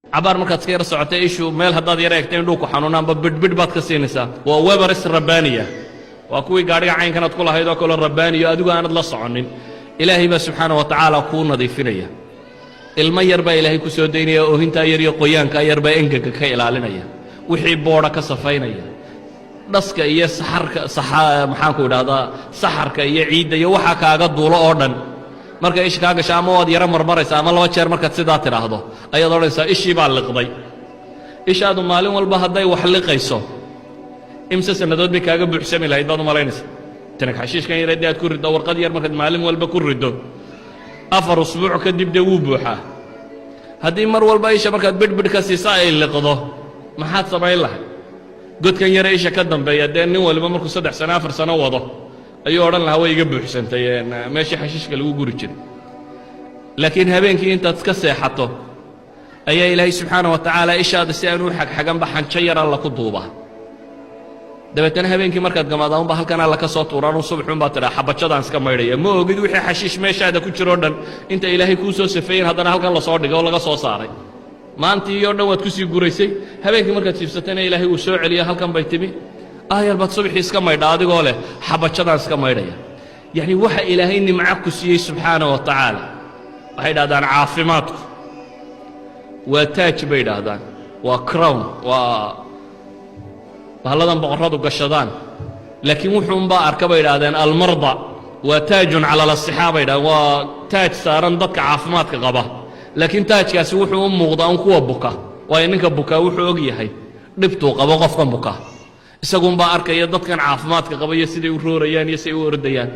عبار مركز كير سعته إيشو ميل هداد يريكتين دوكو حنونان ببد بات كسينسا وويبرس الربانية وأكوي قاري عين كانت كلها هيدا كل الربانية أدوغا أنا الله صعنين إلهي بس سبحانه وتعالى كون نظيفينيا المير با إلهي كسودينيا وهنتا يريو قيان كاير با إنكا كيلالينيا وحي بورا كصفينيا دسك إيا سحرك صحا محانكو دادا سحرك إيا عيد إيا وحا كاغا دولا أردن marka ish kaaga shaamood yara marmaraysa ama laba jeer marka sidaa tiraahdo ayaad oranaysaa ishii baa liqday ishaadu maalin walba haday wax liqayso imsa sanadood bay kaaga buuxsami lahayd baad u malaynaysaa tan xashiishkan yar aad ku rido warqad yar marka maalin walba ku rido afar usbuuc kadib de wuu buuxaa hadii mar walba isha marka bidbid ka siisaa ay liqdo maxaad sameyn lahayd godkan yar isha ka dambeeya de nin walba markuu 3 sano 4 sano wado ayuu oran lahaa way iga buuxsantay meeshii xashiishka lagu guri jiray laakiin habeenkii intaad iska seexato ayaa ilaahay subxaanahu wa tacaala ishaada si aanu xagxagan baxanjo yar alla ku duuba dabeetana habeenkii markaad gamaadaan ba halkan alla ka soo tuuraan subaxun baad tiraa xabajadaan iska maydhaya ma ogid wixii xashiish meeshaada ku jiro dhan inta ilaahay kuu soo safeeyeen haddana halkan la soo dhigay oo laga soo saaray maantii iyo dhan waad ku sii guraysay habeenkii markaad siibsatana ilaahay uu soo celiya halkan bay timi آية بتصبح إسكا ما يدعى قوله حبتشنا إسكا ما يدعى يعني وحى إلهي معك سيه سبحانه وتعالى هيدا دان عافمات وتاج بيدا دان وكراون وهلا دان بقرض وقشدان لكن وحوم با أركب بيدا دان المرضى وتاج على الصحابة دا وتاج سارن ضدك عافمات كغبا لكن تاج كاس وحوم مغضان كوا بكا وينك بكا وحوق يحي ربطو قبا قفقا بكا isagoon baa arkaya dadkan caafimaadka qabaya siday u roorayaan iyo siday u ordayaan